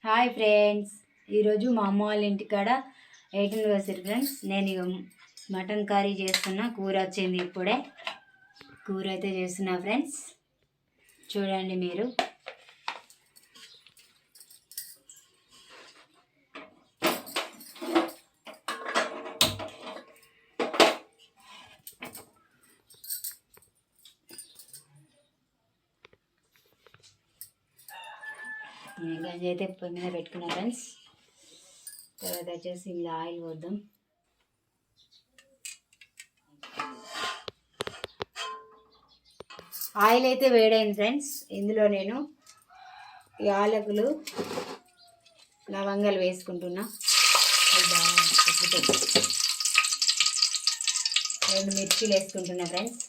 Hi friends, ఈరోజు మా అమ్మ వాళ్ళ ఇంటికాడ 18th anniversary ఫ్రెండ్స్. నేను మటన్ కర్రీ చేస్తున్నా. కూర వచ్చింది ఇప్పుడే. కూర అయితే చేస్తున్నా ఫ్రెండ్స్, చూడండి మీరు. గంజి అయితే పొయ్యి మీద పెట్టుకున్నా ఫ్రెండ్స్. తర్వాత వచ్చేసి ఇలా ఆయిల్ పోద్దాం. ఆయిల్ అయితే వేడైంది ఫ్రెండ్స్. ఇందులో నేను యాలకులు, లవంగాలు వేసుకుంటున్నా. 2 మిర్చీలు వేసుకుంటున్నా ఫ్రెండ్స్.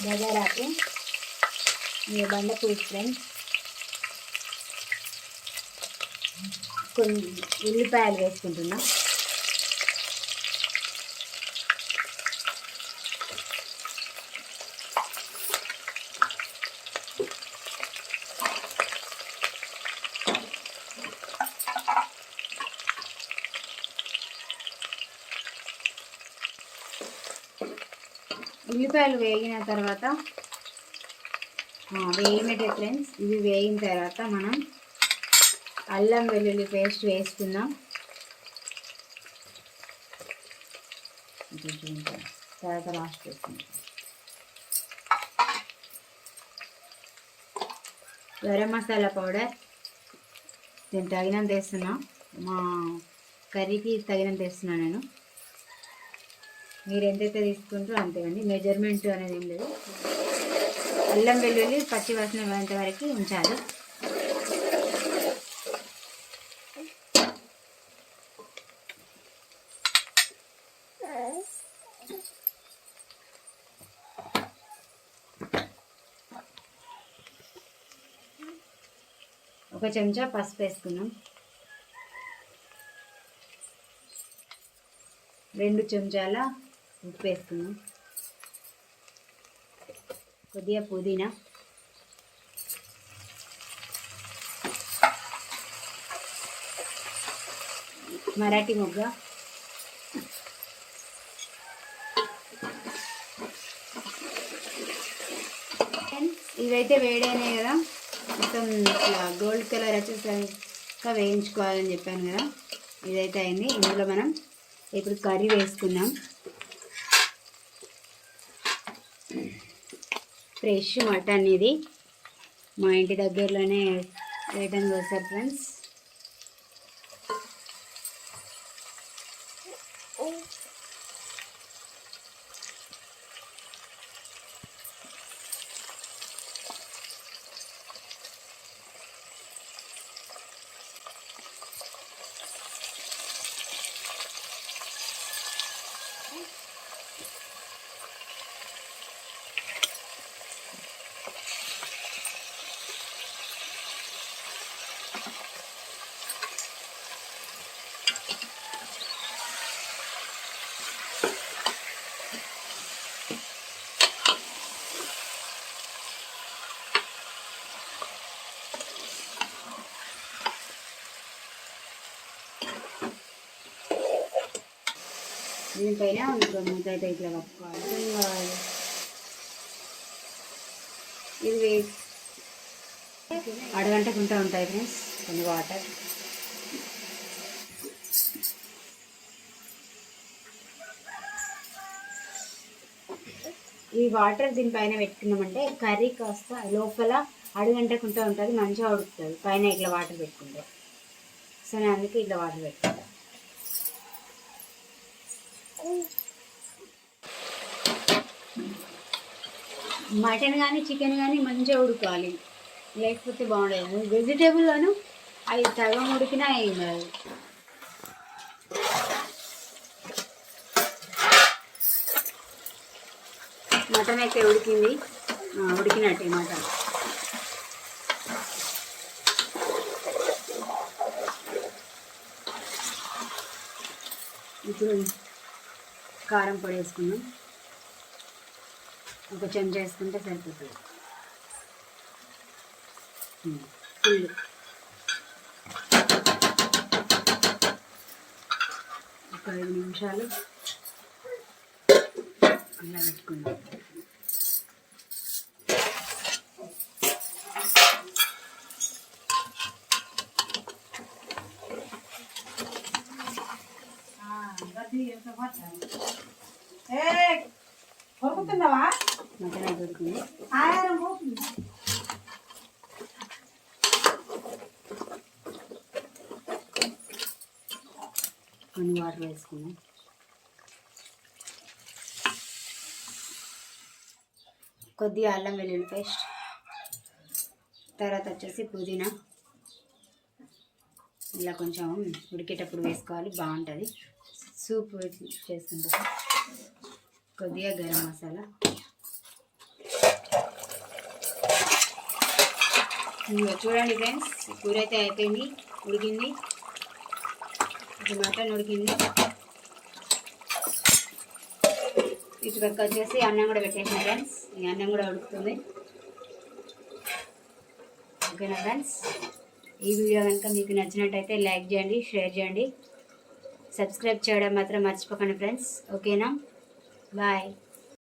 బగారాకు, బండ పులుసు ఫ్రెండ్స్. కొన్ని ఉల్లిపాయలు వేసుకుంటున్నా. ఉల్లిపాయలు వేగిన తర్వాత వేగినట్టే ఫ్రెండ్స్. ఇవి వేగిన తర్వాత మనం అల్లం వెల్లుల్లి పేస్ట్ వేసుకుందాం. తర్వాత లాస్ట్ వేసుకుందాం. గరం మసాలా పౌడర్ నేను తగినంత వేస్తున్నా. మా కర్రీకి తగినంత వేస్తున్నా నేను. మీరు ఎంతైతే తీసుకుంటారో అంతేనండి, మెజర్మెంట్ అనేది ఏం లేదు. అల్లం వెల్లుల్లి పచ్చి వాసన పోయేంత వరకు ఉంచాలి. ఒక చెంచా పసుపు వేసుకున్నాం. 2 చెంచాల ఉప్పు వేసుకున్నాం. కొద్దిగా పుదీనా, మరాఠీ మొగ్గ, ఇవైతే వేడైనాయి కదా, మొత్తం ఇట్లా గోల్డ్ కలర్ వచ్చేసరిగా వేయించుకోవాలని చెప్పాను కదా. ఇదైతే అయింది. ఇందులో మనం ఇప్పుడు కర్రీ వేసుకున్నాం. ఫ్రెష్ మటన్ ఇది. మా ఇంటి దగ్గరలోనే వేయడం వస్తారు ఫ్రెండ్స్. దీనిపైన మూత అయితే ఇట్లా కప్పుకోవాలి. ఇది అడగంటకుంటూ ఉంటాయి ఫ్రెండ్స్. కొన్ని వాటర్ ఈ వాటర్ దీనిపైన పెట్టుకున్నామంటే కర్రీ కాస్త లోపల అడుగంటకుంటూ ఉంటుంది, మంచిగా ఉడుకుతుంది పైన ఇట్లా వాటర్ పెట్టుకుంటే. సో నేను అందుకే ఇట్లా వాటర్ పెట్టుకుంటా. మటన్ కానీ చికెన్ కానీ మంచిగా ఉడకాలి, లేకపోతే బాగుండదు. వెజిటేబుల్ గాను అవి సగం ఉడికినా ఏం కాదు. మటన్ అయితే ఉడికింది, ఉడికినట్టే మటన్. ఇప్పుడు కారం పొడి వేసుకుందాం. ఒక చెంచా వేసుకుంటే సరిపోతుంది. ఫుల్ ఒక 5 నిమిషాలు అలా పెట్టుకుందాం. కొరుకుతున్నావా? మటన్ దొరికింది. కొన్ని వాటర్ వేసుకున్నాం. కొద్దిగా అల్లం వెల్లుల్లి పేస్ట్, తర్వాత వచ్చేసి పుదీనా ఇలా కొంచెం ఉడికేటప్పుడు వేసుకోవాలి, బాగుంటుంది. సూప్ చేసుకుంటాం. కొద్దిగా గరం మసాలా, చూడండి ఫ్రెండ్స్, కూర అయితే అయిపోయింది, ఉడికింది. ఇది మటన్ ఉడికింది. ఇటు పక్క వచ్చేసి అన్నం కూడా పెట్టేసిన ఫ్రెండ్స్. ఈ అన్నం కూడా ఉడుకుతుంది. ఓకేనా ఫ్రెండ్స్, ఈ వీడియో కనుక మీకు నచ్చినట్టయితే లైక్ చేయండి, షేర్ చేయండి, సబ్స్క్రైబ్ చేయడం మాత్రం మర్చిపోకండి ఫ్రెండ్స్. ఓకేనా, బాయ్.